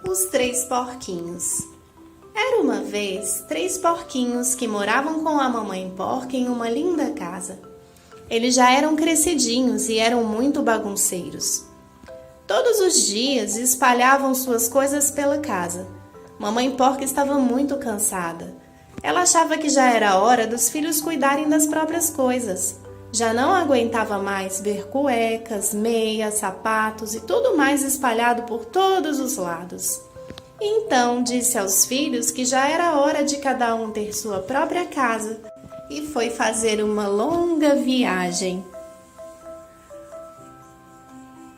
Os três porquinhos. Era uma vez 3 porquinhos que moravam com a mamãe porca em uma linda casa. Eles já eram crescidinhos e eram muito bagunceiros. Todos os dias espalhavam suas coisas pela casa. Mamãe porca estava muito cansada. Ela achava que já era hora dos filhos cuidarem das próprias coisas. Já não aguentava mais ver cuecas, meias, sapatos e tudo mais espalhado por todos os lados. Então disse aos filhos que já era hora de cada um ter sua própria casa e foi fazer uma longa viagem.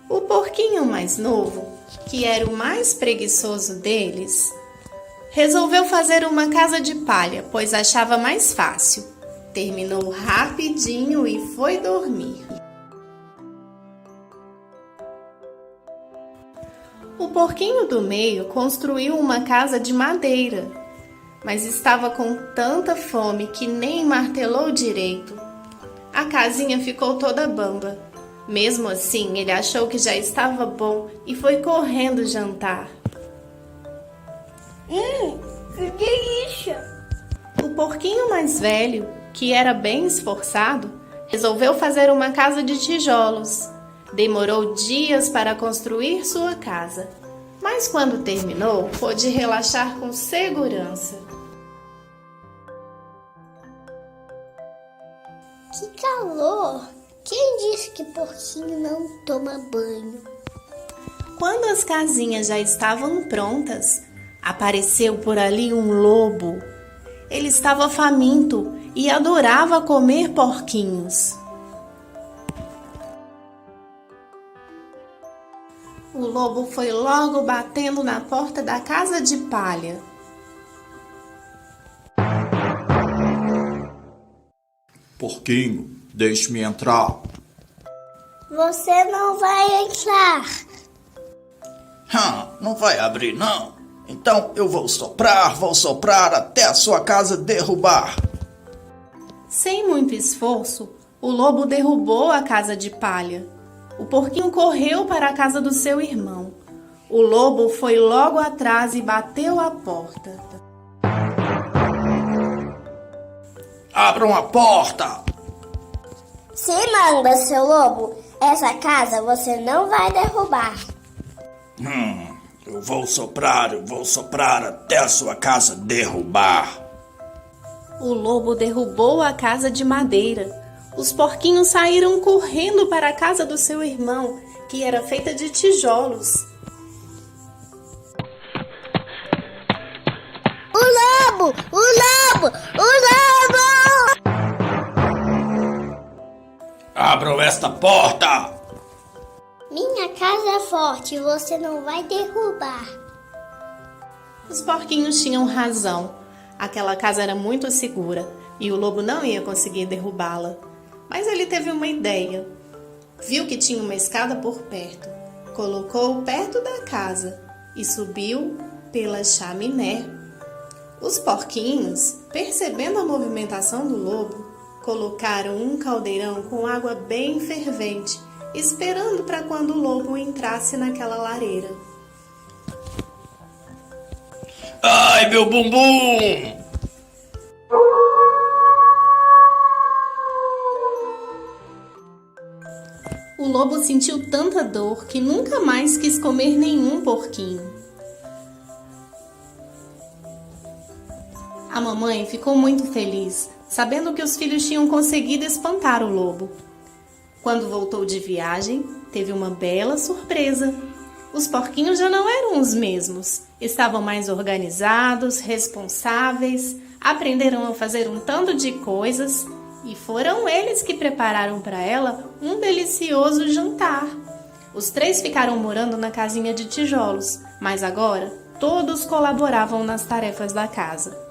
O porquinho mais novo, que era o mais preguiçoso deles, resolveu fazer uma casa de palha, pois achava mais fácil. Terminou rapidinho e foi dormir. O porquinho do meio construiu uma casa de madeira, mas estava com tanta fome que nem martelou direito. A casinha ficou toda bamba. Mesmo assim, ele achou que já estava bom e foi correndo jantar. Que delícia! O porquinho mais velho, que era bem esforçado, resolveu fazer uma casa de tijolos. Demorou dias para construir sua casa, mas quando terminou, pôde relaxar com segurança. Que calor! Quem disse que porquinho não toma banho? Quando as casinhas já estavam prontas, apareceu por ali um lobo. Ele estava faminto e adorava comer porquinhos. O lobo foi logo batendo na porta da casa de palha. Porquinho, deixe-me entrar. Você não vai entrar. Não vai abrir não? Então eu vou soprar até a sua casa derrubar. Sem muito esforço, o lobo derrubou a casa de palha. O porquinho correu para a casa do seu irmão. O lobo foi logo atrás e bateu a porta. Abram a porta! Se manda, seu lobo. Essa casa você não vai derrubar. Eu vou soprar até a sua casa derrubar. O lobo derrubou a casa de madeira. Os porquinhos saíram correndo para a casa do seu irmão, que era feita de tijolos. O lobo! O lobo! O lobo! Abram esta porta! Minha casa é forte, você não vai derrubar. Os porquinhos tinham razão. Aquela casa era muito segura e o lobo não ia conseguir derrubá-la. Mas ele teve uma ideia. Viu que tinha uma escada por perto, colocou perto da casa e subiu pela chaminé. Os porquinhos, percebendo a movimentação do lobo, colocaram um caldeirão com água bem fervente, esperando para quando o lobo entrasse naquela lareira. Ai, meu bumbum! O lobo sentiu tanta dor que nunca mais quis comer nenhum porquinho. A mamãe ficou muito feliz, sabendo que os filhos tinham conseguido espantar o lobo. Quando voltou de viagem, teve uma bela surpresa. Os porquinhos já não eram os mesmos. Estavam mais organizados, responsáveis, aprenderam a fazer um tanto de coisas e foram eles que prepararam para ela um delicioso jantar. Os 3 ficaram morando na casinha de tijolos, mas agora todos colaboravam nas tarefas da casa.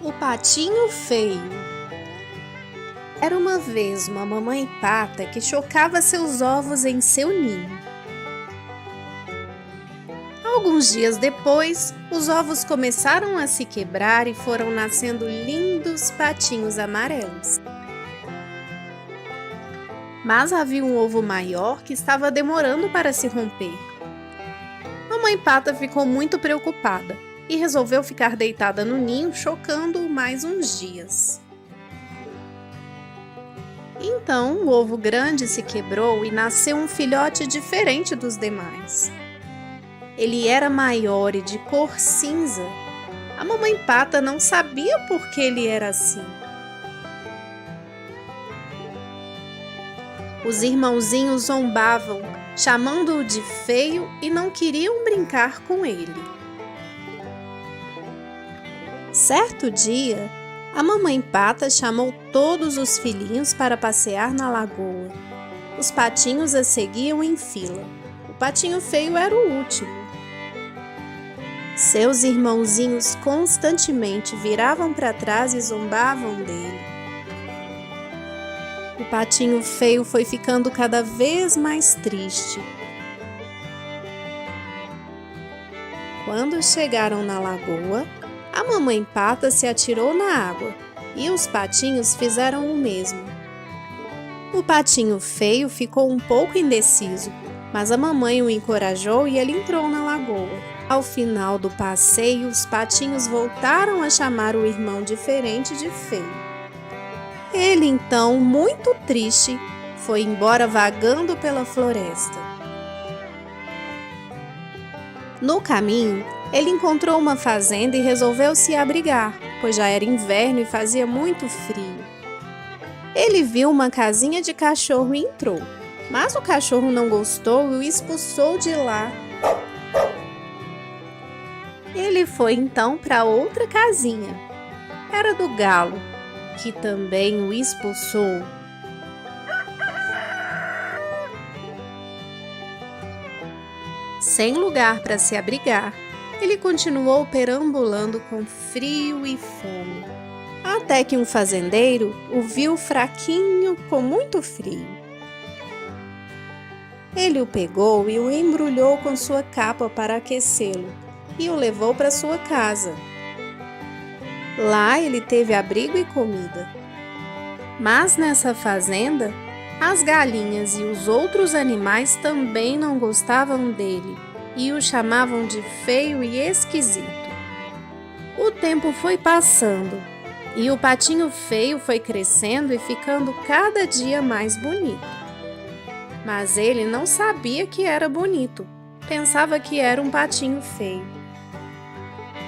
O patinho feio. Era uma vez uma mamãe pata que chocava seus ovos em seu ninho. Alguns dias depois, os ovos começaram a se quebrar e foram nascendo lindos patinhos amarelos. Mas havia um ovo maior que estava demorando para se romper. Mamãe Pata ficou muito preocupada e resolveu ficar deitada no ninho, chocando-o mais uns dias. Então, o ovo grande se quebrou e nasceu um filhote diferente dos demais. Ele era maior e de cor cinza. A mamãe Pata não sabia por que ele era assim. Os irmãozinhos zombavam, chamando-o de feio e não queriam brincar com ele. Certo dia, a mamãe Pata chamou todos os filhinhos para passear na lagoa. Os patinhos a seguiam em fila. O patinho feio era o último. Seus irmãozinhos constantemente viravam para trás e zombavam dele. O patinho feio foi ficando cada vez mais triste. Quando chegaram na lagoa, a mamãe Pata se atirou na água e os patinhos fizeram o mesmo. O patinho feio ficou um pouco indeciso, mas a mamãe o encorajou e ele entrou na lagoa. Ao final do passeio, os patinhos voltaram a chamar o irmão diferente de feio. Ele então, muito triste, foi embora vagando pela floresta. No caminho, ele encontrou uma fazenda e resolveu se abrigar, pois já era inverno e fazia muito frio. Ele viu uma casinha de cachorro e entrou, mas o cachorro não gostou e o expulsou de lá. Ele foi então para outra casinha. Era do galo, que também o expulsou. Sem lugar para se abrigar, ele continuou perambulando com frio e fome, até que um fazendeiro o viu fraquinho com muito frio. Ele o pegou e o embrulhou com sua capa para aquecê-lo e o levou para sua casa. Lá ele teve abrigo e comida. Mas nessa fazenda, as galinhas e os outros animais também não gostavam dele e o chamavam de feio e esquisito. O tempo foi passando e o patinho feio foi crescendo e ficando cada dia mais bonito. Mas ele não sabia que era bonito, pensava que era um patinho feio.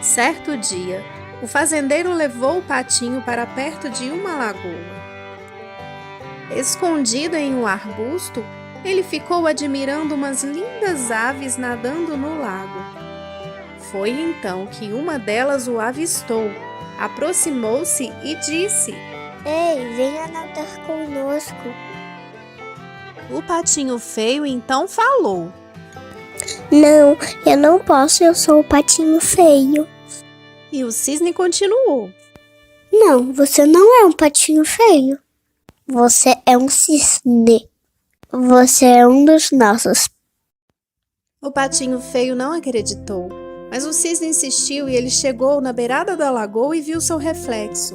Certo dia, o fazendeiro levou o patinho para perto de uma lagoa. Escondido em um arbusto, ele ficou admirando umas lindas aves nadando no lago. Foi então que uma delas o avistou, aproximou-se e disse: Ei, venha nadar conosco. O patinho feio então falou: Não, eu não posso, eu sou o patinho feio. E o cisne continuou: Não, você não é um patinho feio. Você é um cisne. Você é um dos nossos. O patinho feio não acreditou, mas o cisne insistiu e ele chegou na beirada da lagoa e viu seu reflexo.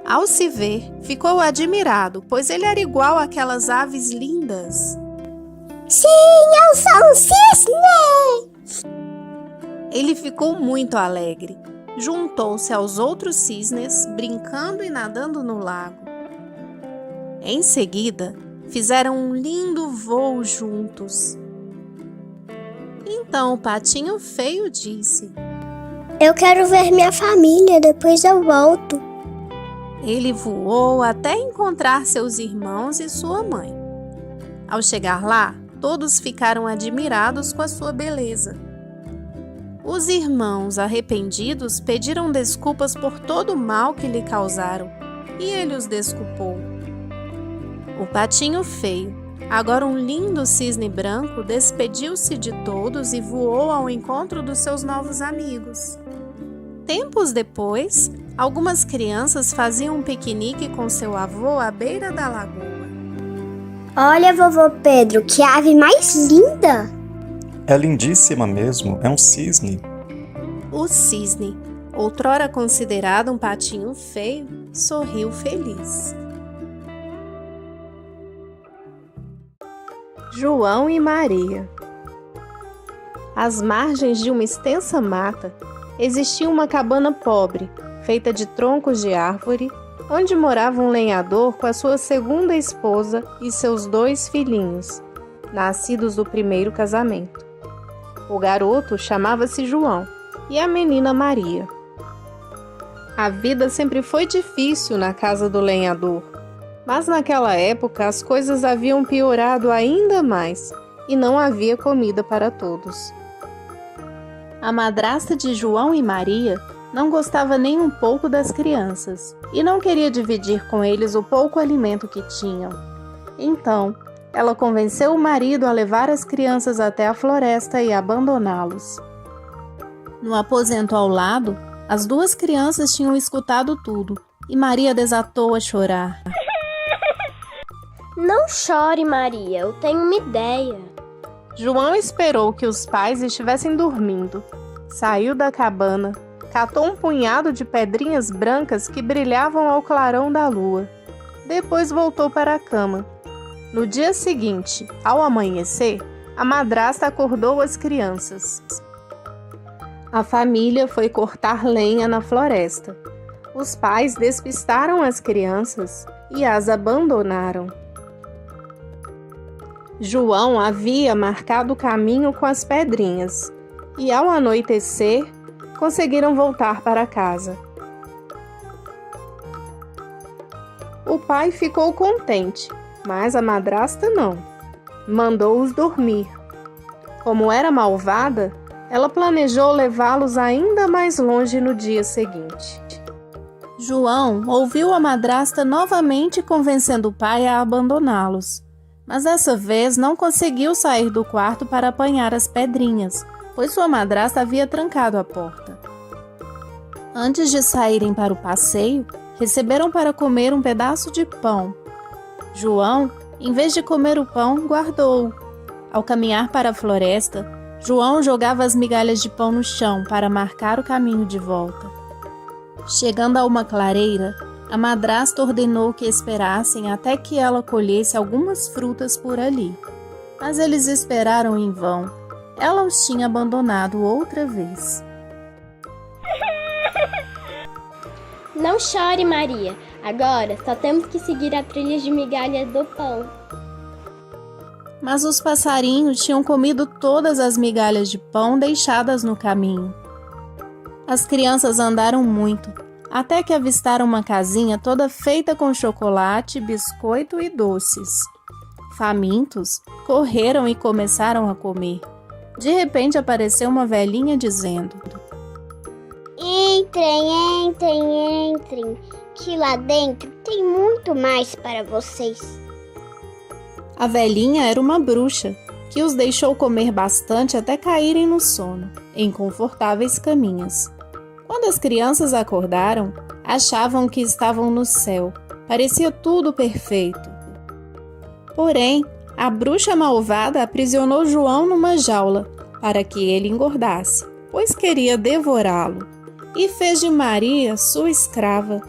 Ao se ver, ficou admirado, pois ele era igual àquelas aves lindas. Sim, eu sou um cisne! Ele ficou muito alegre. Juntou-se aos outros cisnes, brincando e nadando no lago. Em seguida, fizeram um lindo voo juntos. Então o patinho feio disse: Eu quero ver minha família, depois eu volto. Ele voou até encontrar seus irmãos e sua mãe. Ao chegar lá, todos ficaram admirados com a sua beleza. Os irmãos, arrependidos, pediram desculpas por todo o mal que lhe causaram, e ele os desculpou. O patinho feio, agora um lindo cisne branco, despediu-se de todos e voou ao encontro dos seus novos amigos. Tempos depois, algumas crianças faziam um piquenique com seu avô à beira da lagoa. Olha, vovô Pedro, que ave mais linda! É lindíssima mesmo, é um cisne. O cisne, outrora considerado um patinho feio, sorriu feliz. João e Maria. Às margens de uma extensa mata, existia uma cabana pobre, feita de troncos de árvore, onde morava um lenhador com a sua segunda esposa e seus 2 filhinhos, nascidos do primeiro casamento. O garoto chamava-se João e a menina Maria. A vida sempre foi difícil na casa do lenhador, mas naquela época as coisas haviam piorado ainda mais e não havia comida para todos. A madrasta de João e Maria não gostava nem um pouco das crianças e não queria dividir com eles o pouco alimento que tinham. Então, ela convenceu o marido a levar as crianças até a floresta e abandoná-los. No aposento ao lado, as 2 crianças tinham escutado tudo e Maria desatou a chorar. Não chore, Maria, eu tenho uma ideia. João esperou que os pais estivessem dormindo. Saiu da cabana, catou um punhado de pedrinhas brancas que brilhavam ao clarão da lua. Depois voltou para a cama. No dia seguinte, ao amanhecer, a madrasta acordou as crianças. A família foi cortar lenha na floresta. Os pais despistaram as crianças e as abandonaram. João havia marcado o caminho com as pedrinhas e, ao anoitecer, conseguiram voltar para casa. O pai ficou contente, mas a madrasta não. Mandou-os dormir. Como era malvada, ela planejou levá-los ainda mais longe no dia seguinte. João ouviu a madrasta novamente convencendo o pai a abandoná-los. Mas dessa vez não conseguiu sair do quarto para apanhar as pedrinhas, pois sua madrasta havia trancado a porta. Antes de saírem para o passeio, receberam para comer um pedaço de pão. João, em vez de comer o pão, guardou-o. Ao caminhar para a floresta, João jogava as migalhas de pão no chão para marcar o caminho de volta. Chegando a uma clareira, a madrasta ordenou que esperassem até que ela colhesse algumas frutas por ali. Mas eles esperaram em vão. Ela os tinha abandonado outra vez. Não chore, Maria. Agora só temos que seguir a trilha de migalhas do pão. Mas os passarinhos tinham comido todas as migalhas de pão deixadas no caminho. As crianças andaram muito, até que avistaram uma casinha toda feita com chocolate, biscoito e doces. Famintos, correram e começaram a comer. De repente apareceu uma velhinha dizendo: Entrem, entrem, entrem, que lá dentro tem muito mais para vocês. A velhinha era uma bruxa, que os deixou comer bastante até caírem no sono, em confortáveis caminhas. Quando as crianças acordaram, achavam que estavam no céu. Parecia tudo perfeito. Porém, a bruxa malvada aprisionou João numa jaula para que ele engordasse, pois queria devorá-lo, e fez de Maria sua escrava.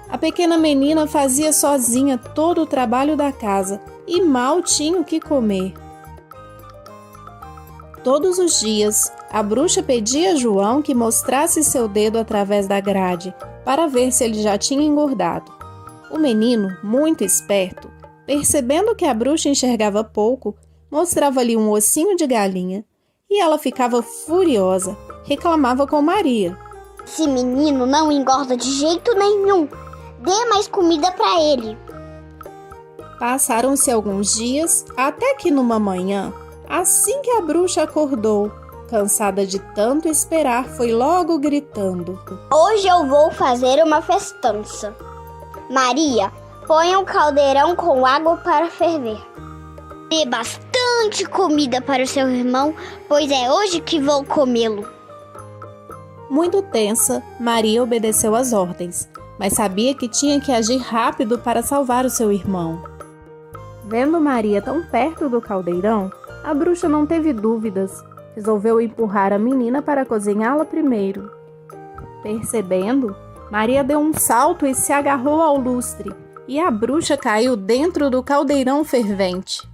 A pequena menina fazia sozinha todo o trabalho da casa e mal tinha o que comer. Todos os dias, a bruxa pedia a João que mostrasse seu dedo através da grade para ver se ele já tinha engordado. O menino, muito esperto, percebendo que a bruxa enxergava pouco, mostrava-lhe um ossinho de galinha e ela ficava furiosa, reclamava com Maria. Esse menino não engorda de jeito nenhum. Dê mais comida para ele. Passaram-se alguns dias, até que numa manhã, assim que a bruxa acordou, cansada de tanto esperar, foi logo gritando: Hoje eu vou fazer uma festança. Maria, ponha um caldeirão com água para ferver. Dê bastante comida para o seu irmão, pois é hoje que vou comê-lo. Muito tensa, Maria obedeceu às ordens, mas sabia que tinha que agir rápido para salvar o seu irmão. Vendo Maria tão perto do caldeirão, a bruxa não teve dúvidas. resolveu empurrar a menina para cozinhá-la primeiro. Percebendo, Maria deu um salto e se agarrou ao lustre, e a bruxa caiu dentro do caldeirão fervente.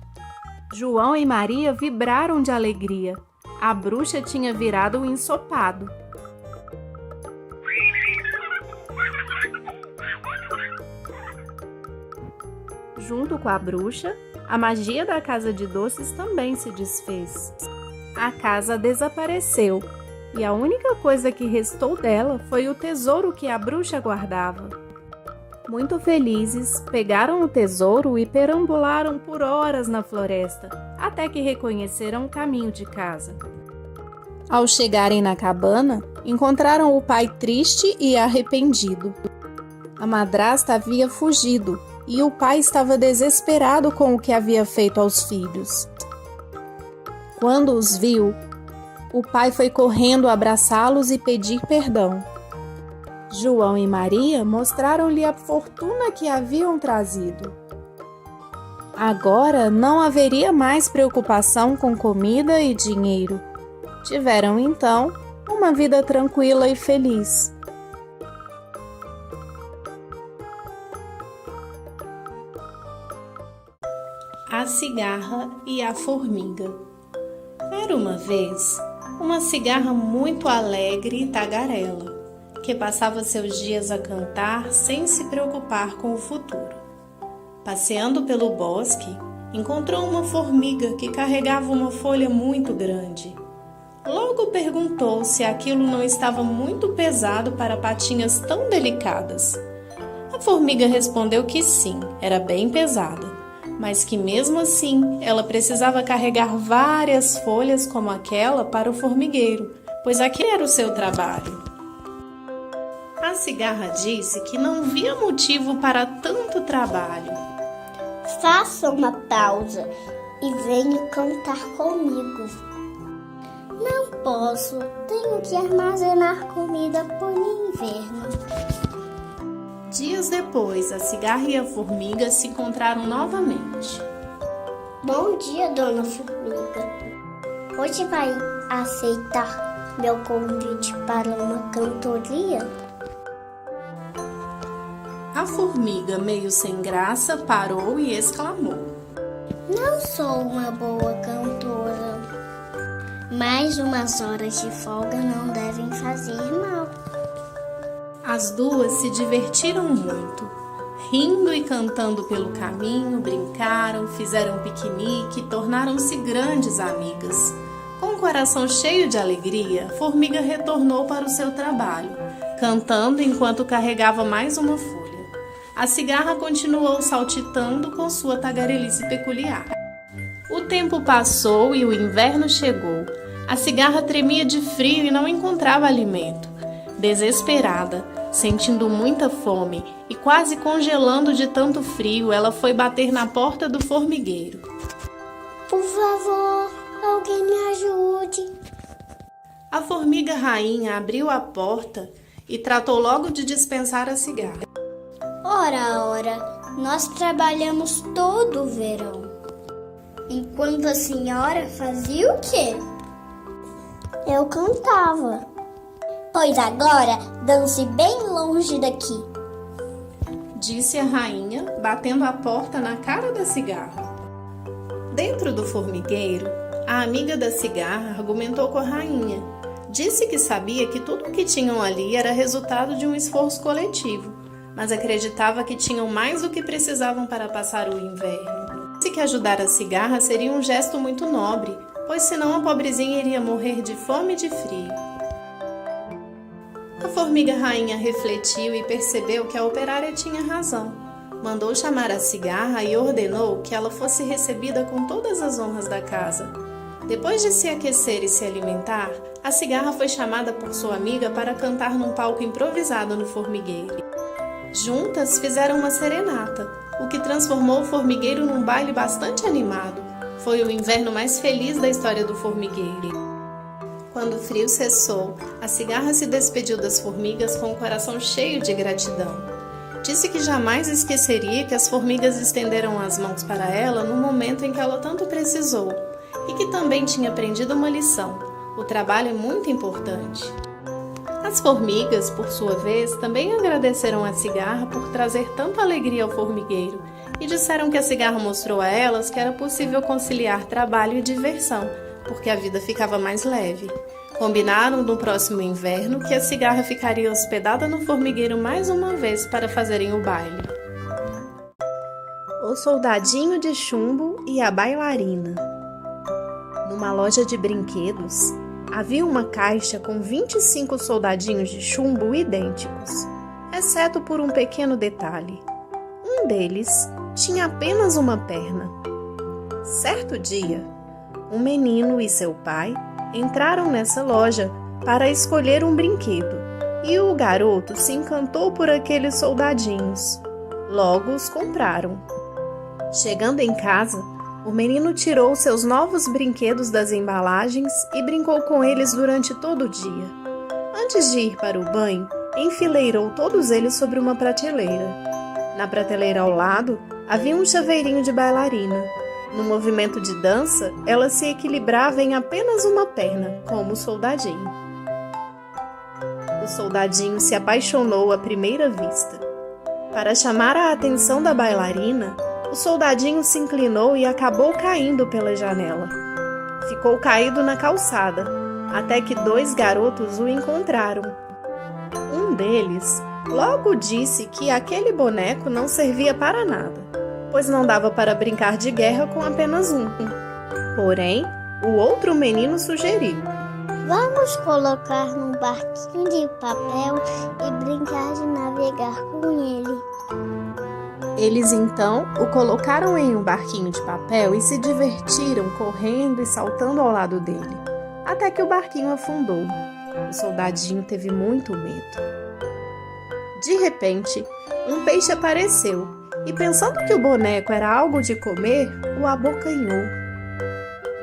João e Maria vibraram de alegria. A bruxa tinha virado um ensopado. Junto com a bruxa, a magia da casa de doces também se desfez. A casa desapareceu, e a única coisa que restou dela foi o tesouro que a bruxa guardava. Muito felizes, pegaram o tesouro e perambularam por horas na floresta, até que reconheceram o caminho de casa. Ao chegarem na cabana, encontraram o pai triste e arrependido. A madrasta havia fugido, e o pai estava desesperado com o que havia feito aos filhos. Quando os viu, o pai foi correndo abraçá-los e pedir perdão. João e Maria mostraram-lhe a fortuna que haviam trazido. Agora não haveria mais preocupação com comida e dinheiro. Tiveram então uma vida tranquila e feliz. A cigarra e a formiga. Era uma vez uma cigarra muito alegre e tagarela, que passava seus dias a cantar sem se preocupar com o futuro. Passeando pelo bosque, encontrou uma formiga que carregava uma folha muito grande. Logo perguntou se aquilo não estava muito pesado para patinhas tão delicadas. A formiga respondeu que sim, era bem pesada, mas que mesmo assim ela precisava carregar várias folhas como aquela para o formigueiro, pois aquele era o seu trabalho. A cigarra disse que não via motivo para tanto trabalho. Faça uma pausa e venha cantar comigo. Não posso, tenho que armazenar comida por inverno. Dias depois, a cigarra e a formiga se encontraram novamente. Bom dia, dona Formiga. Hoje vai aceitar meu convite para uma cantoria? A formiga, meio sem graça, parou e exclamou: Não sou uma boa cantora, mas umas horas de folga não devem fazer mal. As duas se divertiram muito. Rindo e cantando pelo caminho, brincaram, fizeram piquenique e tornaram-se grandes amigas. Com o coração cheio de alegria, a formiga retornou para o seu trabalho, cantando enquanto carregava mais uma folha. A cigarra continuou saltitando com sua tagarelice peculiar. O tempo passou e o inverno chegou. A cigarra tremia de frio e não encontrava alimento. Desesperada, sentindo muita fome e quase congelando de tanto frio, ela foi bater na porta do formigueiro. Por favor, alguém me ajude. A formiga rainha abriu a porta e tratou logo de dispensar a cigarra. Ora, nós trabalhamos todo o verão. Enquanto a senhora fazia o quê? Eu cantava. Pois agora dance bem longe daqui, disse a rainha, batendo a porta na cara da cigarra. Dentro do formigueiro, a amiga da cigarra argumentou com a rainha. Disse que sabia que tudo o que tinham ali era resultado de um esforço coletivo, mas acreditava que tinham mais do que precisavam para passar o inverno. Disse que ajudar a cigarra seria um gesto muito nobre, pois senão a pobrezinha iria morrer de fome e de frio. A formiga rainha refletiu e percebeu que a operária tinha razão. Mandou chamar a cigarra e ordenou que ela fosse recebida com todas as honras da casa. Depois de se aquecer e se alimentar, a cigarra foi chamada por sua amiga para cantar num palco improvisado no formigueiro. Juntas fizeram uma serenata, o que transformou o formigueiro num baile bastante animado. Foi o inverno mais feliz da história do formigueiro. Quando o frio cessou, a cigarra se despediu das formigas com o coração cheio de gratidão. Disse que jamais esqueceria que as formigas estenderam as mãos para ela no momento em que ela tanto precisou, e que também tinha aprendido uma lição. O trabalho é muito importante. As formigas, por sua vez, também agradeceram a cigarra por trazer tanta alegria ao formigueiro e disseram que a cigarra mostrou a elas que era possível conciliar trabalho e diversão, porque a vida ficava mais leve. Combinaram no próximo inverno que a cigarra ficaria hospedada no formigueiro mais uma vez para fazerem o baile. O soldadinho de chumbo e a bailarina. Numa loja de brinquedos, havia uma caixa com 25 soldadinhos de chumbo idênticos, exceto por um pequeno detalhe. Um deles tinha apenas uma perna. Certo dia, um menino e seu pai entraram nessa loja para escolher um brinquedo e o garoto se encantou por aqueles soldadinhos. Logo os compraram. Chegando em casa, o menino tirou seus novos brinquedos das embalagens e brincou com eles durante todo o dia. Antes de ir para o banho, enfileirou todos eles sobre uma prateleira. Na prateleira ao lado, havia um chaveirinho de bailarina. No movimento de dança, ela se equilibrava em apenas uma perna, como o soldadinho. O soldadinho se apaixonou à primeira vista. Para chamar a atenção da bailarina, o soldadinho se inclinou e acabou caindo pela janela. Ficou caído na calçada, até que 2 garotos o encontraram. Um deles logo disse que aquele boneco não servia para nada, pois não dava para brincar de guerra com apenas um. Porém, o outro menino sugeriu: Vamos colocar num barquinho de papel e brincar de navegar com ele. Eles então o colocaram em um barquinho de papel e se divertiram correndo e saltando ao lado dele, até que o barquinho afundou. O soldadinho teve muito medo. De repente, um peixe apareceu e, pensando que o boneco era algo de comer, o abocanhou.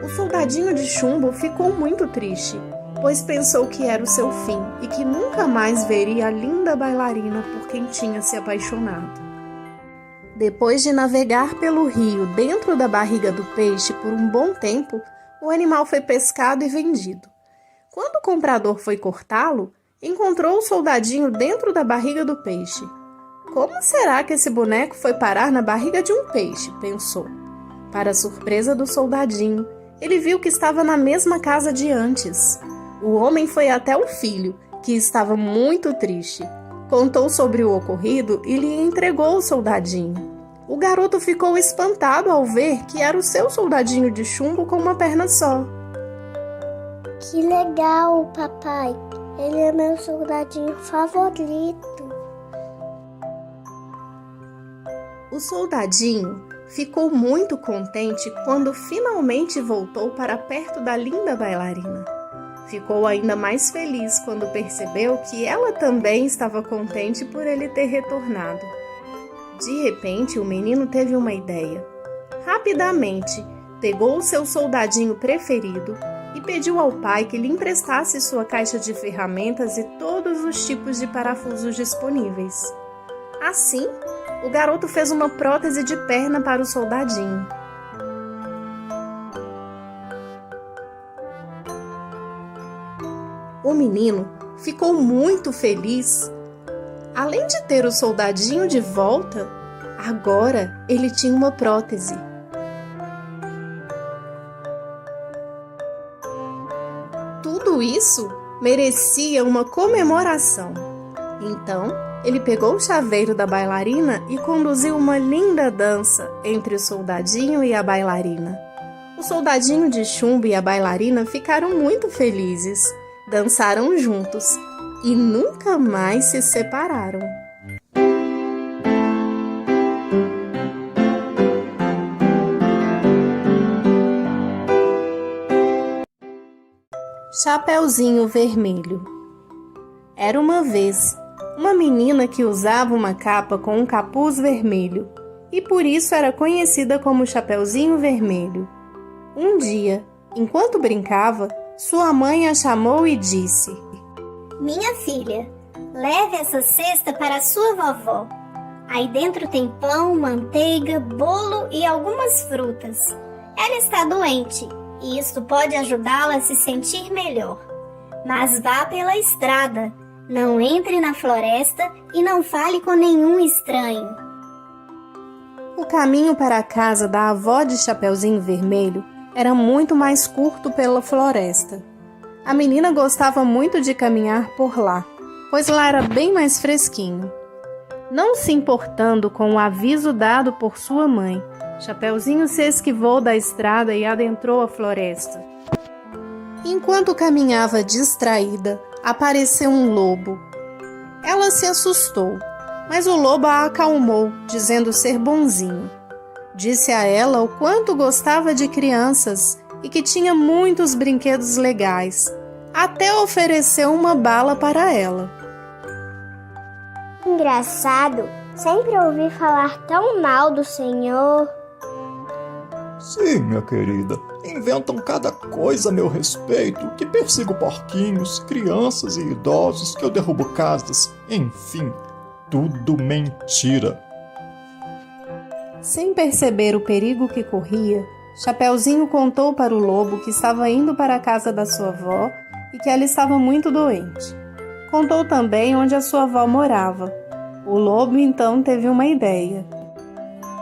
O soldadinho de chumbo ficou muito triste, pois pensou que era o seu fim e que nunca mais veria a linda bailarina por quem tinha se apaixonado. Depois de navegar pelo rio dentro da barriga do peixe por um bom tempo, o animal foi pescado e vendido. Quando o comprador foi cortá-lo, encontrou o soldadinho dentro da barriga do peixe. Como será que esse boneco foi parar na barriga de um peixe? Pensou. Para a surpresa do soldadinho, ele viu que estava na mesma casa de antes. O homem foi até o filho, que estava muito triste. Contou sobre o ocorrido e lhe entregou o soldadinho. O garoto ficou espantado ao ver que era o seu soldadinho de chumbo com uma perna só. Que legal, papai! Ele é meu soldadinho favorito. O soldadinho ficou muito contente quando finalmente voltou para perto da linda bailarina. Ficou ainda mais feliz quando percebeu que ela também estava contente por ele ter retornado. De repente, o menino teve uma ideia. Rapidamente, pegou o seu soldadinho preferido e pediu ao pai que lhe emprestasse sua caixa de ferramentas e todos os tipos de parafusos disponíveis. Assim, o garoto fez uma prótese de perna para o soldadinho. O menino ficou muito feliz. Além de ter o soldadinho de volta, agora ele tinha uma prótese. Tudo isso merecia uma comemoração. Então, ele pegou o chaveiro da bailarina e conduziu uma linda dança entre o soldadinho e a bailarina. O soldadinho de chumbo e a bailarina ficaram muito felizes. Dançaram juntos e nunca mais se separaram. Chapeuzinho Vermelho. Era uma vez uma menina que usava uma capa com um capuz vermelho e por isso era conhecida como Chapeuzinho Vermelho. Um dia, enquanto brincava, sua mãe a chamou e disse: Minha filha, leve essa cesta para a sua vovó. Aí dentro tem pão, manteiga, bolo e algumas frutas. Ela está doente e isto pode ajudá-la a se sentir melhor. Mas vá pela estrada, não entre na floresta e não fale com nenhum estranho. O caminho para a casa da avó de Chapeuzinho Vermelho era muito mais curto pela floresta. A menina gostava muito de caminhar por lá, pois lá era bem mais fresquinho. Não se importando com o aviso dado por sua mãe, Chapeuzinho se esquivou da estrada e adentrou a floresta. Enquanto caminhava distraída, apareceu um lobo. Ela se assustou, mas o lobo a acalmou, dizendo ser bonzinho. Disse a ela o quanto gostava de crianças e que tinha muitos brinquedos legais. Até ofereceu uma bala para ela. Engraçado, sempre ouvi falar tão mal do senhor. Sim, minha querida. Inventam cada coisa a meu respeito, que persigo porquinhos, crianças e idosos, que eu derrubo casas. Enfim, tudo mentira. Sem perceber o perigo que corria, Chapeuzinho contou para o lobo que estava indo para a casa da sua avó e que ela estava muito doente. Contou também onde a sua avó morava. O lobo então teve uma ideia.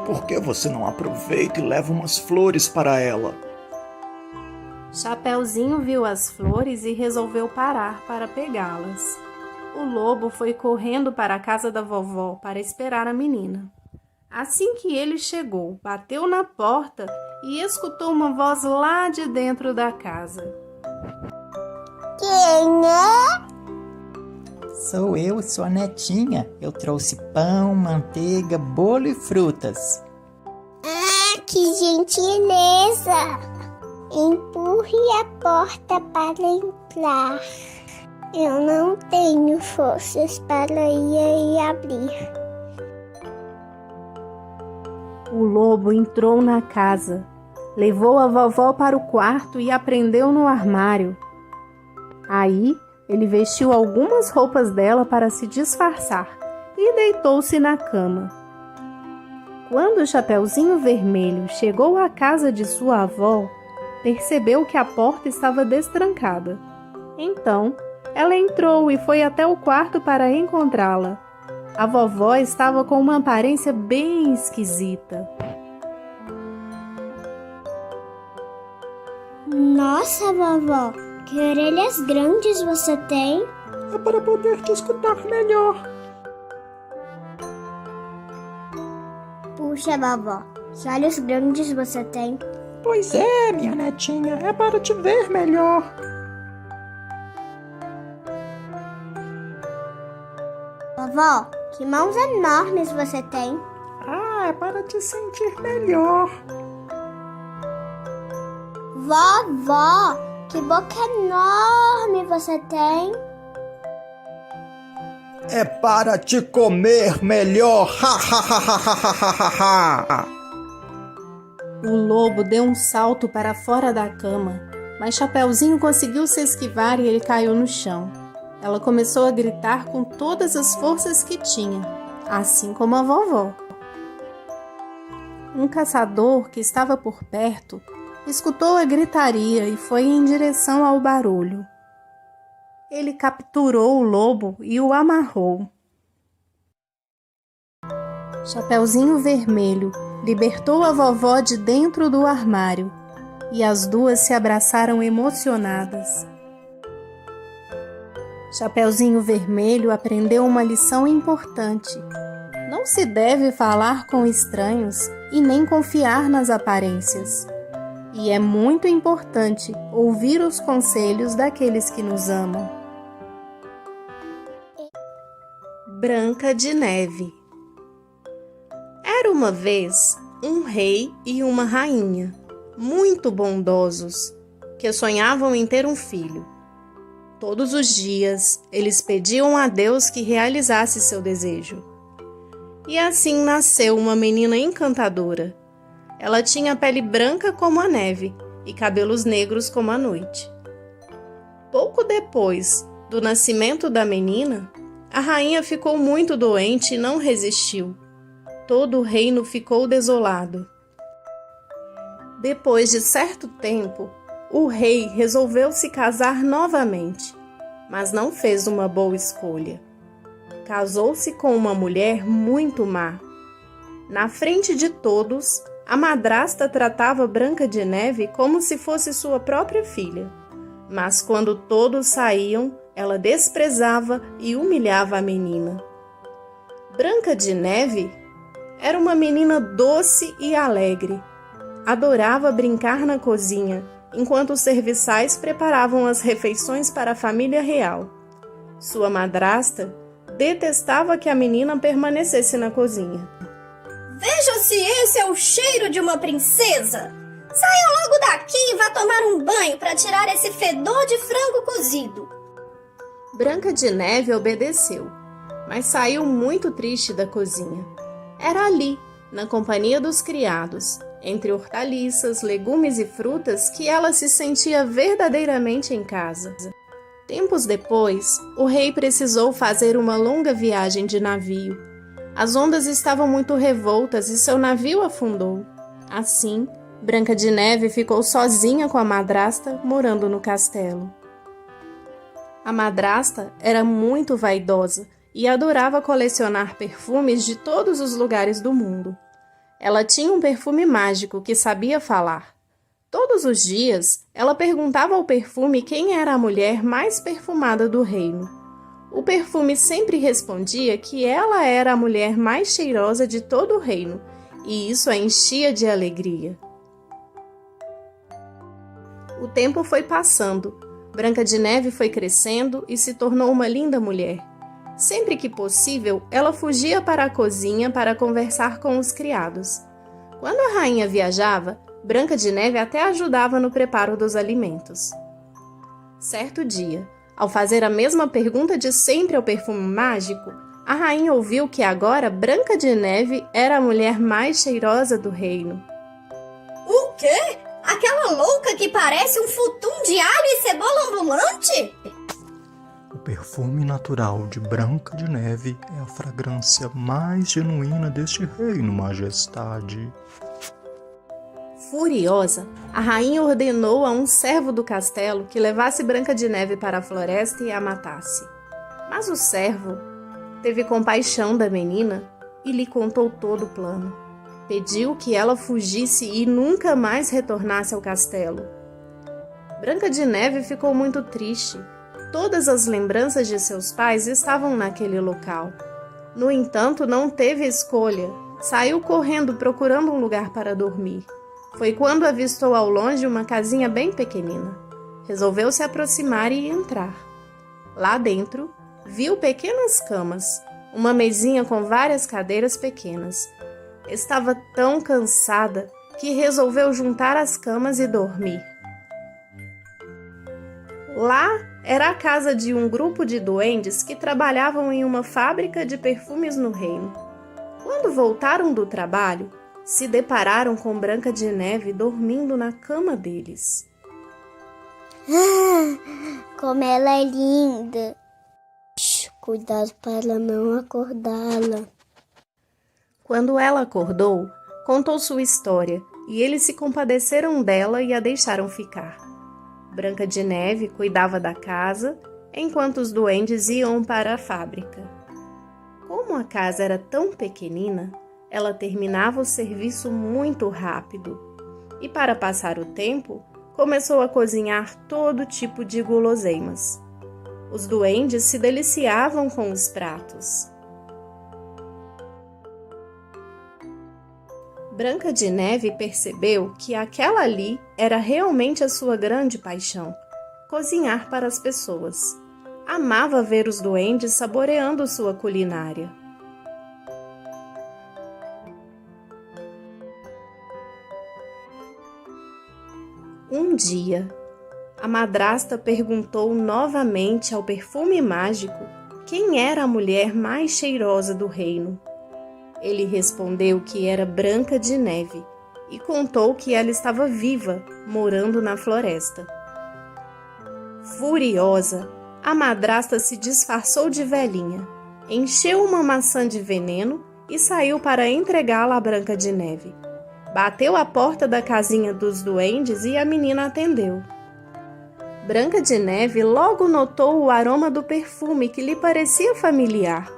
Por que você não aproveita e leva umas flores para ela? Chapeuzinho viu as flores e resolveu parar para pegá-las. O lobo foi correndo para a casa da vovó para esperar a menina. Assim que ele chegou, bateu na porta e escutou uma voz lá de dentro da casa. Quem é? Sou eu, sua netinha. Eu trouxe pão, manteiga, bolo e frutas. Ah, que gentileza! Empurre a porta para entrar. Eu não tenho forças para ir e abrir. O lobo entrou na casa, levou a vovó para o quarto e a prendeu no armário. Aí, ele vestiu algumas roupas dela para se disfarçar e deitou-se na cama. Quando o Chapeuzinho Vermelho chegou à casa de sua avó, percebeu que a porta estava destrancada. Então, ela entrou e foi até o quarto para encontrá-la. A vovó estava com uma aparência bem esquisita. Nossa, vovó, que orelhas grandes você tem! É para poder te escutar melhor. Puxa, vovó, que olhos grandes você tem! Pois é, minha netinha, é para te ver melhor. Vovó, que mãos enormes você tem! Ah, é para te sentir melhor. Vovó, que boca enorme você tem! É para te comer melhor. Ha, ha, ha, ha, ha, ha, ha, ha. O lobo deu um salto para fora da cama, mas Chapeuzinho conseguiu se esquivar e ele caiu no chão. Ela começou a gritar com todas as forças que tinha, assim como a vovó. Um caçador que estava por perto escutou a gritaria e foi em direção ao barulho. Ele capturou o lobo e o amarrou. Chapeuzinho Vermelho libertou a vovó de dentro do armário e as duas se abraçaram emocionadas. Chapeuzinho Vermelho aprendeu uma lição importante. Não se deve falar com estranhos e nem confiar nas aparências. E é muito importante ouvir os conselhos daqueles que nos amam. Branca de Neve. Era uma vez um rei e uma rainha, muito bondosos, que sonhavam em ter um filho. Todos os dias, eles pediam a Deus que realizasse seu desejo. E assim nasceu uma menina encantadora. Ela tinha pele branca como a neve e cabelos negros como a noite. Pouco depois do nascimento da menina, a rainha ficou muito doente e não resistiu. Todo o reino ficou desolado. Depois de certo tempo, o rei resolveu se casar novamente, mas não fez uma boa escolha. Casou-se com uma mulher muito má. Na frente de todos, a madrasta tratava Branca de Neve como se fosse sua própria filha. Mas quando todos saíam, ela desprezava e humilhava a menina. Branca de Neve era uma menina doce e alegre. Adorava brincar na cozinha, enquanto os serviçais preparavam as refeições para a família real. Sua madrasta detestava que a menina permanecesse na cozinha. Veja se esse é o cheiro de uma princesa! Saia logo daqui e vá tomar um banho para tirar esse fedor de frango cozido. Branca de Neve obedeceu, mas saiu muito triste da cozinha. Era ali, na companhia dos criados, entre hortaliças, legumes e frutas, que ela se sentia verdadeiramente em casa. Tempos depois, o rei precisou fazer uma longa viagem de navio. As ondas estavam muito revoltas e seu navio afundou. Assim, Branca de Neve ficou sozinha com a madrasta, morando no castelo. A madrasta era muito vaidosa e adorava colecionar perfumes de todos os lugares do mundo. Ela tinha um perfume mágico que sabia falar. Todos os dias, ela perguntava ao perfume quem era a mulher mais perfumada do reino. O perfume sempre respondia que ela era a mulher mais cheirosa de todo o reino, e isso a enchia de alegria. O tempo foi passando. Branca de Neve foi crescendo e se tornou uma linda mulher. Sempre que possível, ela fugia para a cozinha para conversar com os criados. Quando a rainha viajava, Branca de Neve até ajudava no preparo dos alimentos. Certo dia, ao fazer a mesma pergunta de sempre ao perfume mágico, a rainha ouviu que agora Branca de Neve era a mulher mais cheirosa do reino. O quê? Aquela louca que parece um futum de alho e cebola ambulante? O perfume natural de Branca de Neve é a fragrância mais genuína deste reino, majestade. Furiosa, a rainha ordenou a um servo do castelo que levasse Branca de Neve para a floresta e a matasse. Mas o servo teve compaixão da menina e lhe contou todo o plano. Pediu que ela fugisse e nunca mais retornasse ao castelo. Branca de Neve ficou muito triste. Todas as lembranças de seus pais estavam naquele local. No entanto, não teve escolha. Saiu correndo procurando um lugar para dormir. Foi quando avistou ao longe uma casinha bem pequenina. Resolveu se aproximar e entrar. Lá dentro, viu pequenas camas, uma mesinha com várias cadeiras pequenas. Estava tão cansada que resolveu juntar as camas e dormir. Lá era a casa de um grupo de duendes que trabalhavam em uma fábrica de perfumes no reino. Quando voltaram do trabalho, se depararam com Branca de Neve dormindo na cama deles. Como ela é linda! Cuidado para não acordá-la. Quando ela acordou, contou sua história e eles se compadeceram dela e a deixaram ficar. Branca de Neve cuidava da casa, enquanto os duendes iam para a fábrica. Como a casa era tão pequenina, ela terminava o serviço muito rápido e, para passar o tempo, começou a cozinhar todo tipo de guloseimas. Os duendes se deliciavam com os pratos. Branca de Neve percebeu que aquela ali era realmente a sua grande paixão, cozinhar para as pessoas. Amava ver os duendes saboreando sua culinária. Um dia, a madrasta perguntou novamente ao perfume mágico quem era a mulher mais cheirosa do reino. Ele respondeu que era Branca de Neve e contou que ela estava viva, morando na floresta. Furiosa, a madrasta se disfarçou de velhinha, encheu uma maçã de veneno e saiu para entregá-la a Branca de Neve. Bateu à porta da casinha dos duendes e a menina atendeu. Branca de Neve logo notou o aroma do perfume que lhe parecia familiar,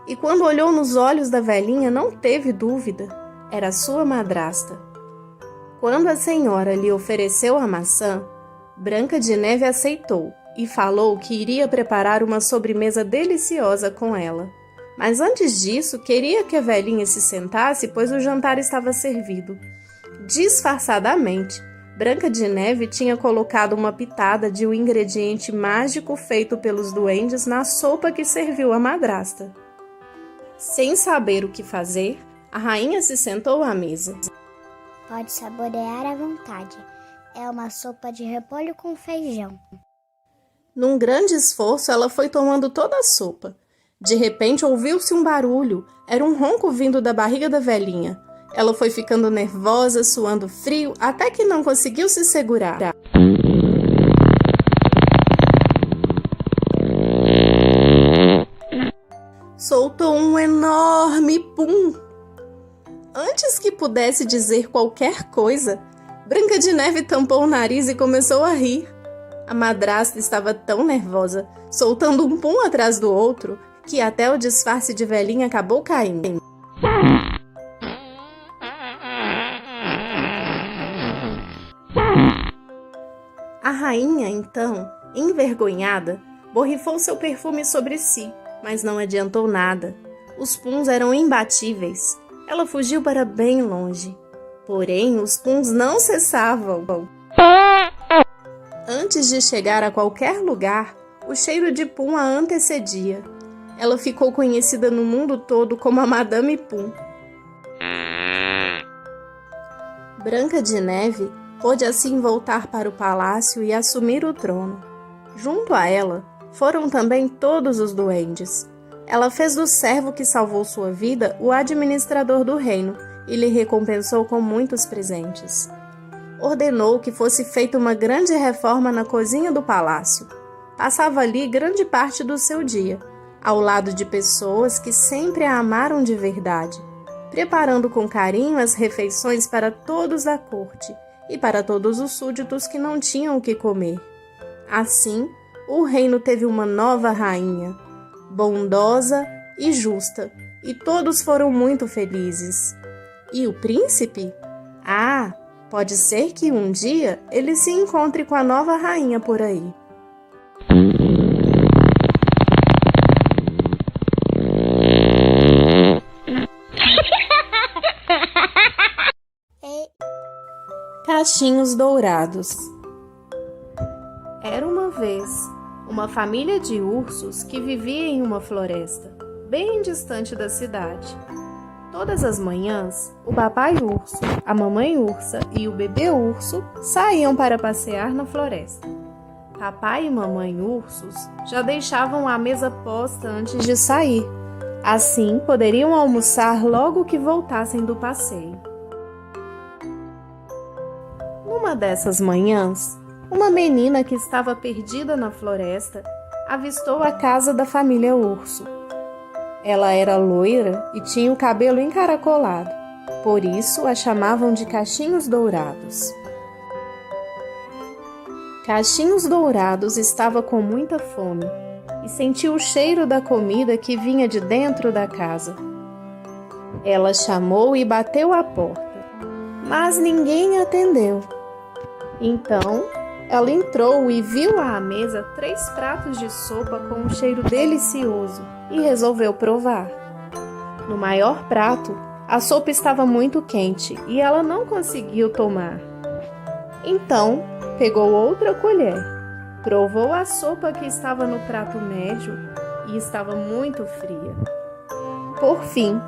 e quando olhou nos olhos da velhinha não teve dúvida, era sua madrasta. Quando a senhora lhe ofereceu a maçã, Branca de Neve aceitou e falou que iria preparar uma sobremesa deliciosa com ela. Mas antes disso, queria que a velhinha se sentasse, pois o jantar estava servido. Disfarçadamente, Branca de Neve tinha colocado uma pitada de um ingrediente mágico feito pelos duendes na sopa que serviu à madrasta. Sem saber o que fazer, a rainha se sentou à mesa. Pode saborear à vontade. É uma sopa de repolho com feijão. Num grande esforço, ela foi tomando toda a sopa. De repente, ouviu-se um barulho. Era um ronco vindo da barriga da velhinha. Ela foi ficando nervosa, suando frio, até que não conseguiu se segurar. Soltou um enorme pum. Antes que pudesse dizer qualquer coisa, Branca de Neve tampou o nariz e começou a rir. A madrasta estava tão nervosa, soltando um pum atrás do outro, que até o disfarce de velhinha acabou caindo. A rainha, então, envergonhada, borrifou seu perfume sobre si, mas não adiantou nada. Os puns eram imbatíveis. Ela fugiu para bem longe. Porém, os puns não cessavam. Antes de chegar a qualquer lugar, o cheiro de pum a antecedia. Ela ficou conhecida no mundo todo como a Madame Pum. Branca de Neve pôde assim voltar para o palácio e assumir o trono. Junto a ela foram também todos os duendes. Ela fez do servo que salvou sua vida o administrador do reino e lhe recompensou com muitos presentes. Ordenou que fosse feita uma grande reforma na cozinha do palácio. Passava ali grande parte do seu dia, ao lado de pessoas que sempre a amaram de verdade, preparando com carinho as refeições para todos da corte e para todos os súditos que não tinham o que comer. Assim, o reino teve uma nova rainha, bondosa e justa, e todos foram muito felizes. E o príncipe? Ah, pode ser que um dia ele se encontre com a nova rainha por aí. Cachinhos dourados. Era uma vez uma família de ursos que vivia em uma floresta, bem distante da cidade. Todas as manhãs, o papai urso, a mamãe ursa e o bebê urso saíam para passear na floresta. Papai e mamãe ursos já deixavam a mesa posta antes de sair. Assim, poderiam almoçar logo que voltassem do passeio. Numa dessas manhãs, uma menina que estava perdida na floresta avistou a casa da família urso. Ela era loira e tinha o cabelo encaracolado, por isso a chamavam de Cachinhos Dourados. Cachinhos Dourados estava com muita fome e sentiu o cheiro da comida que vinha de dentro da casa. Ela chamou e bateu à porta, mas ninguém atendeu. Então, ela entrou e viu à mesa 3 pratos de sopa com um cheiro delicioso e resolveu provar. No maior prato, a sopa estava muito quente e ela não conseguiu tomar. Então, pegou outra colher, provou a sopa que estava no prato médio e estava muito fria. Por fim,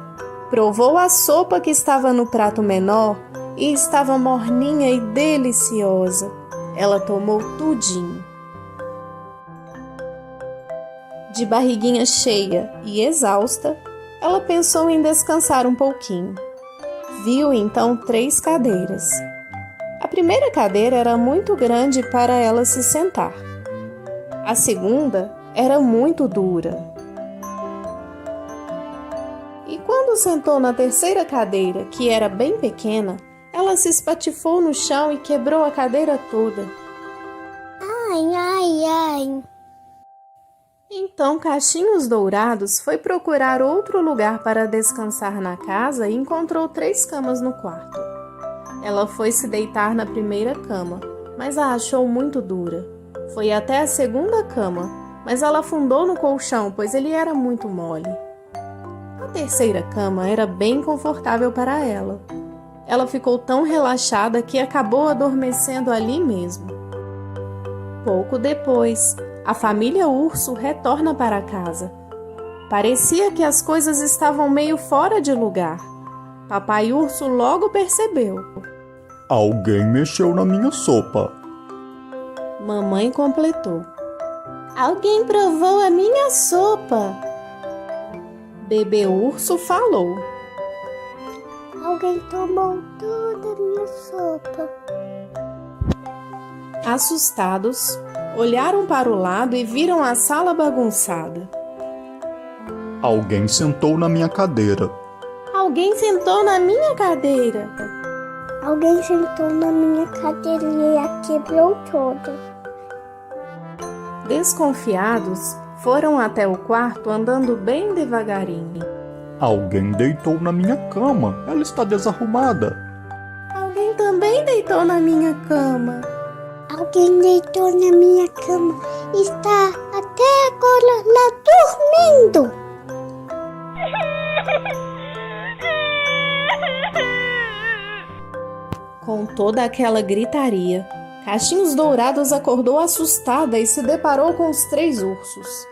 provou a sopa que estava no prato menor e estava morninha e deliciosa. Ela tomou tudinho. De barriguinha cheia e exausta, ela pensou em descansar um pouquinho. Viu então 3 cadeiras. A primeira cadeira era muito grande para ela se sentar. A segunda era muito dura. E quando sentou na terceira cadeira, que era bem pequena, ela se espatifou no chão e quebrou a cadeira toda. Ai, ai, ai. Então Cachinhos Dourados foi procurar outro lugar para descansar na casa e encontrou 3 camas no quarto. Ela foi se deitar na primeira cama, mas a achou muito dura. Foi até a segunda cama, mas ela afundou no colchão, pois ele era muito mole. A terceira cama era bem confortável para ela. Ela ficou tão relaxada que acabou adormecendo ali mesmo. Pouco depois, a família Urso retorna para casa. Parecia que as coisas estavam meio fora de lugar. Papai Urso logo percebeu. Alguém mexeu na minha sopa. Mamãe completou. Alguém provou a minha sopa. Bebê Urso falou. Alguém tomou toda a minha sopa. Assustados, olharam para o lado e viram a sala bagunçada. Alguém sentou na minha cadeira. Alguém sentou na minha cadeira. Alguém sentou na minha cadeira e a quebrou toda. Desconfiados, foram até o quarto andando bem devagarinho. Alguém deitou na minha cama. Ela está desarrumada. Alguém também deitou na minha cama. Alguém deitou na minha cama e está até agora lá dormindo. Com toda aquela gritaria, Cachinhos Dourados acordou assustada e se deparou com os 3 ursos.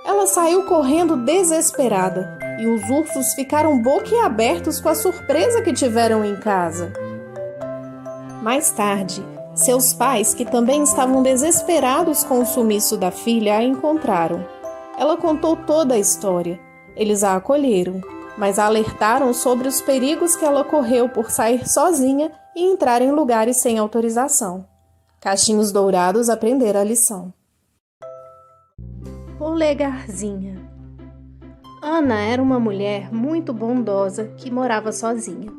Ela saiu correndo desesperada e os ursos ficaram boquiabertos com a surpresa que tiveram em casa. Mais tarde, seus pais, que também estavam desesperados com o sumiço da filha, a encontraram. Ela contou toda a história. Eles a acolheram, mas a alertaram sobre os perigos que ela correu por sair sozinha e entrar em lugares sem autorização. Cachinhos Dourados aprenderam a lição. Polegarzinha. Ana era uma mulher muito bondosa que morava sozinha.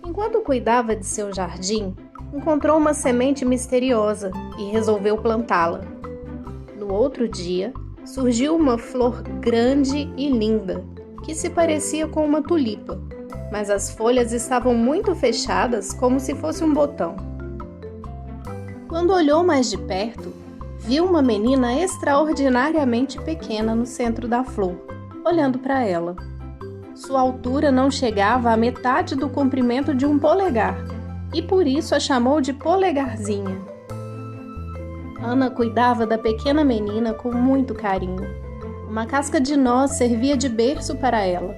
Enquanto cuidava de seu jardim, encontrou uma semente misteriosa e resolveu plantá-la. No outro dia, surgiu uma flor grande e linda, que se parecia com uma tulipa, mas as folhas estavam muito fechadas, como se fosse um botão. Quando olhou mais de perto, viu uma menina extraordinariamente pequena no centro da flor, olhando para ela. Sua altura não chegava à metade do comprimento de um polegar, e por isso a chamou de Polegarzinha. Ana cuidava da pequena menina com muito carinho. Uma casca de noz servia de berço para ela.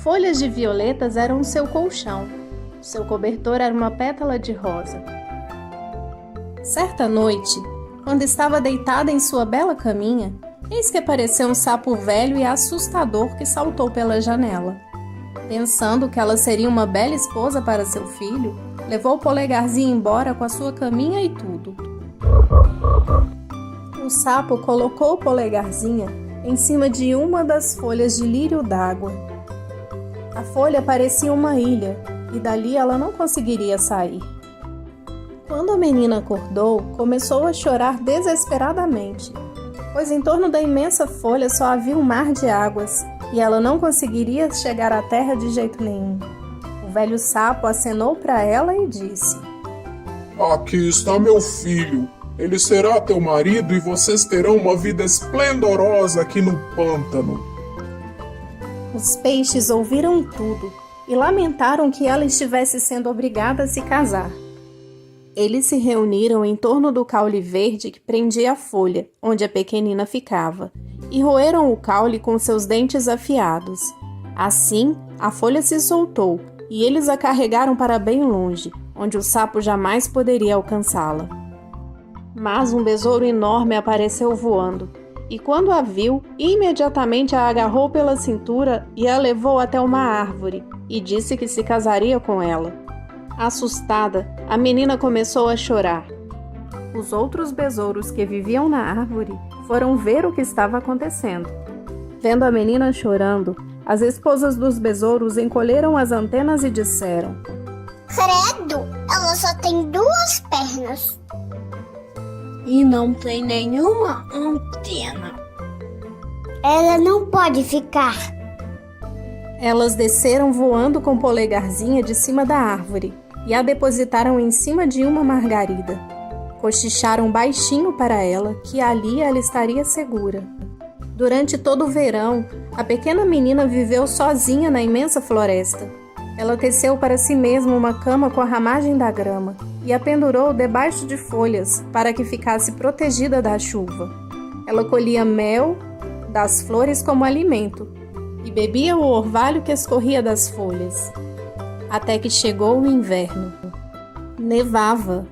Folhas de violetas eram seu colchão. Seu cobertor era uma pétala de rosa. Certa noite, quando estava deitada em sua bela caminha, eis que apareceu um sapo velho e assustador que saltou pela janela. Pensando que ela seria uma bela esposa para seu filho, levou o Polegarzinho embora com a sua caminha e tudo. O sapo colocou o Polegarzinha em cima de uma das folhas de lírio d'água. A folha parecia uma ilha e dali ela não conseguiria sair. Quando a menina acordou, começou a chorar desesperadamente, pois em torno da imensa folha só havia um mar de águas e ela não conseguiria chegar à terra de jeito nenhum. O velho sapo acenou para ela e disse: Aqui está meu filho. Ele será teu marido e vocês terão uma vida esplendorosa aqui no pântano. Os peixes ouviram tudo e lamentaram que ela estivesse sendo obrigada a se casar. Eles se reuniram em torno do caule verde que prendia a folha, onde a pequenina ficava, e roeram o caule com seus dentes afiados. Assim, a folha se soltou e eles a carregaram para bem longe, onde o sapo jamais poderia alcançá-la. Mas um besouro enorme apareceu voando, e quando a viu, imediatamente a agarrou pela cintura e a levou até uma árvore, e disse que se casaria com ela. Assustada, a menina começou a chorar. Os outros besouros que viviam na árvore foram ver o que estava acontecendo. Vendo a menina chorando, as esposas dos besouros encolheram as antenas e disseram: Credo, ela só tem 2 pernas. e não tem nenhuma antena. Ela não pode ficar. Elas desceram voando com Polegarzinha de cima da árvore e a depositaram em cima de uma margarida. Cochicharam baixinho para ela que ali ela estaria segura. Durante todo o verão, a pequena menina viveu sozinha na imensa floresta. Ela teceu para si mesma uma cama com a ramagem da grama e a pendurou debaixo de folhas para que ficasse protegida da chuva. Ela colhia mel das flores como alimento e bebia o orvalho que escorria das folhas. Até que chegou o inverno. Nevava.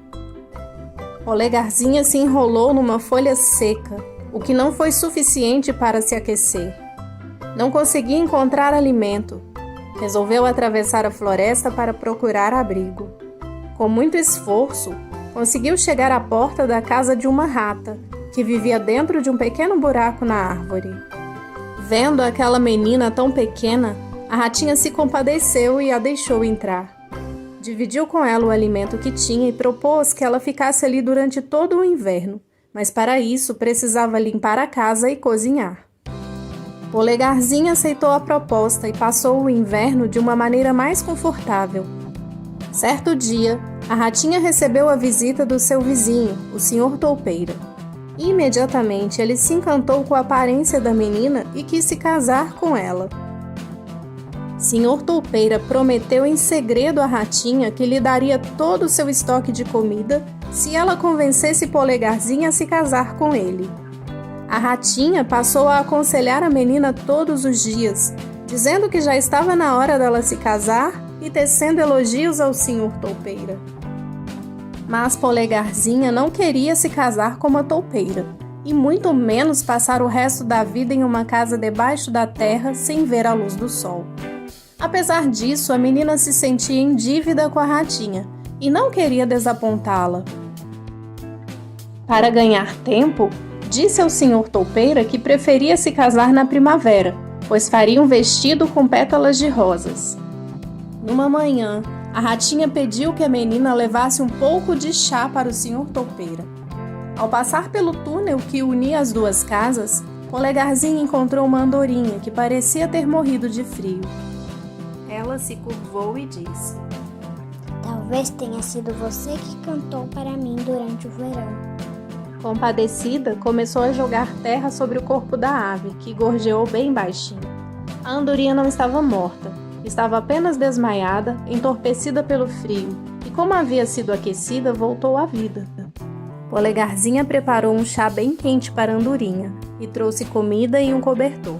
Polegarzinha se enrolou numa folha seca, o que não foi suficiente para se aquecer. Não conseguia encontrar alimento. Resolveu atravessar a floresta para procurar abrigo. Com muito esforço, conseguiu chegar à porta da casa de uma rata, que vivia dentro de um pequeno buraco na árvore. Vendo aquela menina tão pequena, a ratinha se compadeceu e a deixou entrar. Dividiu com ela o alimento que tinha e propôs que ela ficasse ali durante todo o inverno, mas para isso precisava limpar a casa e cozinhar. Polegarzinha aceitou a proposta e passou o inverno de uma maneira mais confortável. Certo dia, a ratinha recebeu a visita do seu vizinho, o Sr. Toupeira. Imediatamente ele se encantou com a aparência da menina e quis se casar com ela. Sr. Toupeira prometeu em segredo à ratinha que lhe daria todo o seu estoque de comida se ela convencesse Polegarzinha a se casar com ele. A ratinha passou a aconselhar a menina todos os dias, dizendo que já estava na hora dela se casar e tecendo elogios ao Sr. Toupeira. Mas Polegarzinha não queria se casar com uma toupeira, e muito menos passar o resto da vida em uma casa debaixo da terra sem ver a luz do sol. Apesar disso, a menina se sentia em dívida com a ratinha e não queria desapontá-la. Para ganhar tempo, disse ao Sr. Toupeira que preferia se casar na primavera, pois faria um vestido com pétalas de rosas. Numa manhã, a ratinha pediu que a menina levasse um pouco de chá para o Sr. Toupeira. Ao passar pelo túnel que unia as duas casas, Polegarzinha encontrou uma andorinha que parecia ter morrido de frio. Ela se curvou e disse: Talvez tenha sido você que cantou para mim durante o verão. Compadecida, começou a jogar terra sobre o corpo da ave, que gorjeou bem baixinho. A andorinha não estava morta, estava apenas desmaiada, entorpecida pelo frio, e como havia sido aquecida, voltou à vida. Polegarzinha preparou um chá bem quente para a andorinha e trouxe comida e um cobertor.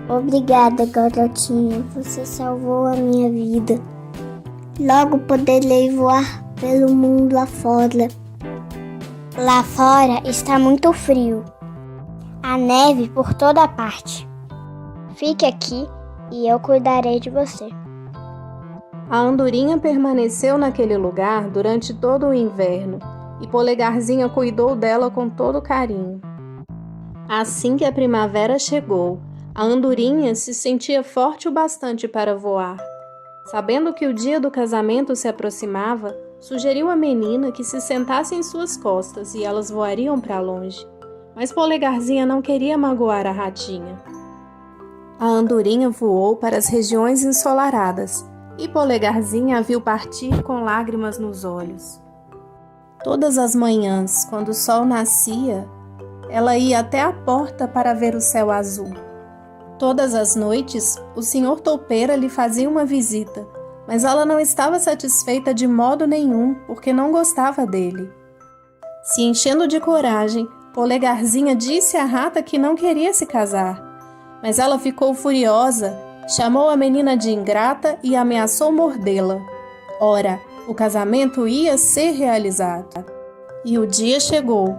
Obrigada, garotinha, você salvou a minha vida. Logo poderei voar pelo mundo afora. Lá fora está muito frio. Há neve por toda parte. Fique aqui e eu cuidarei de você. A andorinha permaneceu naquele lugar durante todo o inverno e Polegarzinha cuidou dela com todo carinho. Assim que a primavera chegou, a andorinha se sentia forte o bastante para voar. Sabendo que o dia do casamento se aproximava, sugeriu à menina que se sentasse em suas costas e elas voariam para longe. Mas Polegarzinha não queria magoar a ratinha. A andorinha voou para as regiões ensolaradas e Polegarzinha a viu partir com lágrimas nos olhos. Todas as manhãs, quando o sol nascia, ela ia até a porta para ver o céu azul. Todas as noites, o Sr. Toupeira lhe fazia uma visita, mas ela não estava satisfeita de modo nenhum, porque não gostava dele. Se enchendo de coragem, Polegarzinha disse à rata que não queria se casar, mas ela ficou furiosa, chamou a menina de ingrata e ameaçou mordê-la. Ora, o casamento ia ser realizado. E o dia chegou.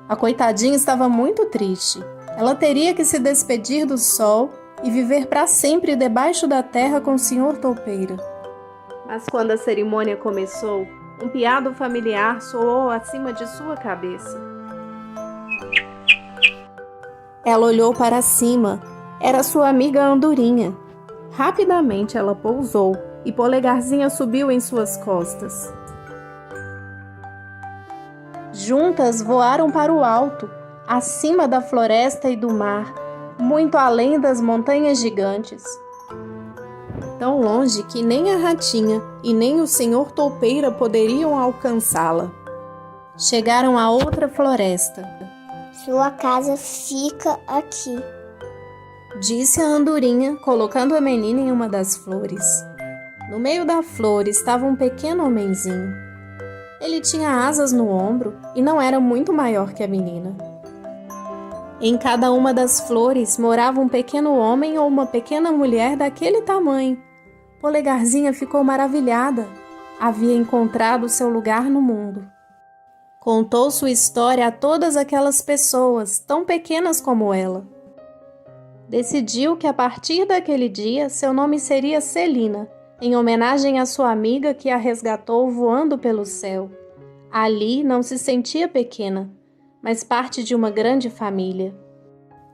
A coitadinha estava muito triste. Ela teria que se despedir do sol e viver para sempre debaixo da terra com o Sr. Toupeira. Mas quando a cerimônia começou, um piado familiar soou acima de sua cabeça. Ela olhou para cima. Era sua amiga andorinha. Rapidamente ela pousou e Polegarzinha subiu em suas costas. Juntas voaram para o alto, acima da floresta e do mar, muito além das montanhas gigantes. Tão longe que nem a ratinha e nem o senhor toupeira poderiam alcançá-la. Chegaram a outra floresta. Sua casa fica aqui. Disse a andorinha, colocando a menina em uma das flores. No meio da flor estava um pequeno homenzinho. Ele tinha asas no ombro e não era muito maior que a menina. Em cada uma das flores morava um pequeno homem ou uma pequena mulher daquele tamanho. Polegarzinha ficou maravilhada. Havia encontrado seu lugar no mundo. Contou sua história a todas aquelas pessoas, tão pequenas como ela. Decidiu que a partir daquele dia seu nome seria Celina, em homenagem à sua amiga que a resgatou voando pelo céu. Ali não se sentia pequena, mas parte de uma grande família.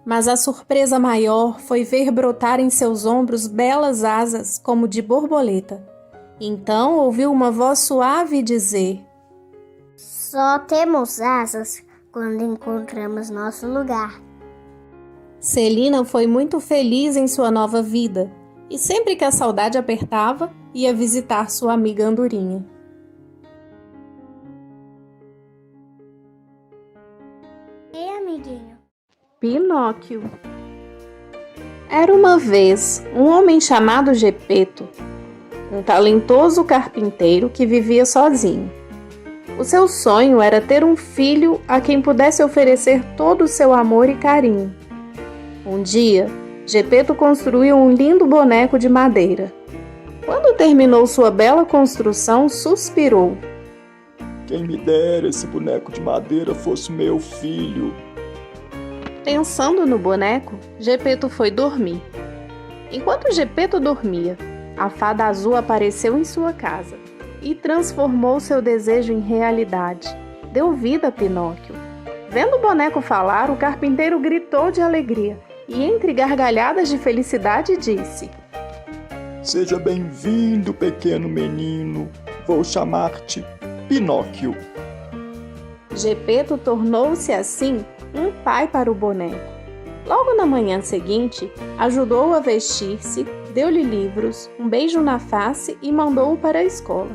Mas a surpresa maior foi ver brotar em seus ombros belas asas como de borboleta. Então ouviu uma voz suave dizer: Só temos asas quando encontramos nosso lugar. Celina foi muito feliz em sua nova vida e sempre que a saudade apertava, ia visitar sua amiga andorinha. Ei, amiguinho. Pinóquio. Era uma vez um homem chamado Gepeto, um talentoso carpinteiro que vivia sozinho. O seu sonho era ter um filho a quem pudesse oferecer todo o seu amor e carinho. Um dia, Gepeto construiu um lindo boneco de madeira. Quando terminou sua bela construção, suspirou. Quem me dera esse boneco de madeira fosse meu filho. Pensando no boneco, Gepeto foi dormir. Enquanto Gepeto dormia, a fada azul apareceu em sua casa e transformou seu desejo em realidade. Deu vida a Pinóquio. Vendo o boneco falar, o carpinteiro gritou de alegria e, entre gargalhadas de felicidade, disse: Seja bem-vindo, pequeno menino. Vou chamar-te Pinóquio. Gepeto tornou-se assim um pai para o boneco. Logo na manhã seguinte, ajudou-o a vestir-se, deu-lhe livros, um beijo na face e mandou-o para a escola.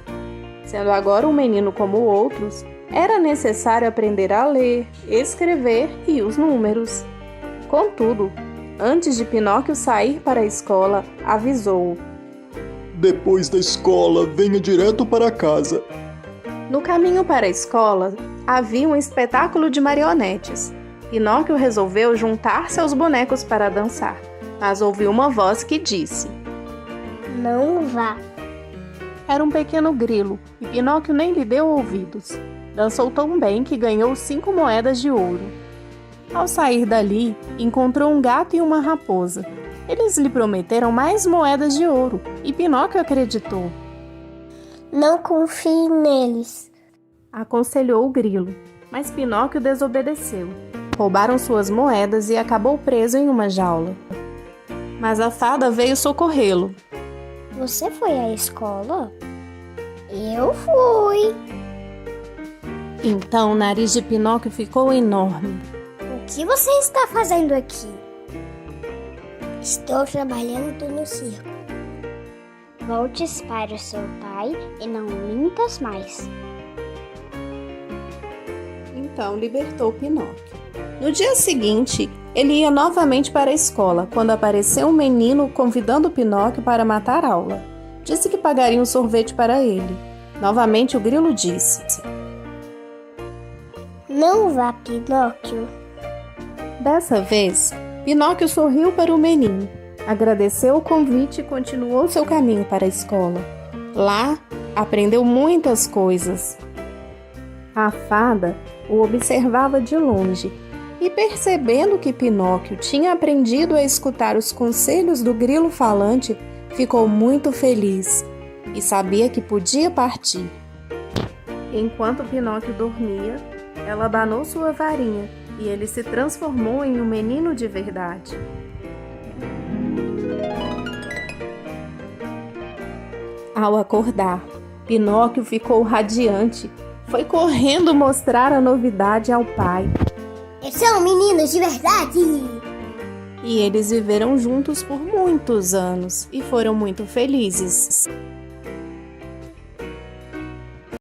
Sendo agora um menino como outros, era necessário aprender a ler, escrever e os números. Contudo, antes de Pinóquio sair para a escola, avisou-o: Depois da escola, venha direto para casa. No caminho para a escola, havia um espetáculo de marionetes. Pinóquio resolveu juntar seus bonecos para dançar, mas ouviu uma voz que disse: Não vá. Era um pequeno grilo, e Pinóquio nem lhe deu ouvidos. Dançou tão bem que ganhou 5 moedas de ouro. Ao sair dali, encontrou um gato e uma raposa. Eles lhe prometeram mais moedas de ouro, e Pinóquio acreditou. Não confie neles. Aconselhou o grilo, mas Pinóquio desobedeceu. Roubaram suas moedas e acabou preso em uma jaula. Mas a fada veio socorrê-lo. Você foi à escola? Eu fui. Então o nariz de Pinóquio ficou enorme. O que você está fazendo aqui? Estou trabalhando no circo. Voltes para o seu pai e não mintas mais. Então libertou Pinóquio. No dia seguinte, ele ia novamente para a escola, quando apareceu um menino convidando Pinóquio para matar aula. Disse que pagaria um sorvete para ele. Novamente o grilo disse: Não vá, Pinóquio. Dessa vez, Pinóquio sorriu para o menino, agradeceu o convite e continuou seu caminho para a escola. Lá, aprendeu muitas coisas. A fada o observava de longe e, percebendo que Pinóquio tinha aprendido a escutar os conselhos do grilo falante, ficou muito feliz e sabia que podia partir. Enquanto Pinóquio dormia, ela abanou sua varinha e ele se transformou em um menino de verdade. Ao acordar, Pinóquio ficou radiante, foi correndo mostrar a novidade ao pai. São meninos de verdade! E eles viveram juntos por muitos anos e foram muito felizes.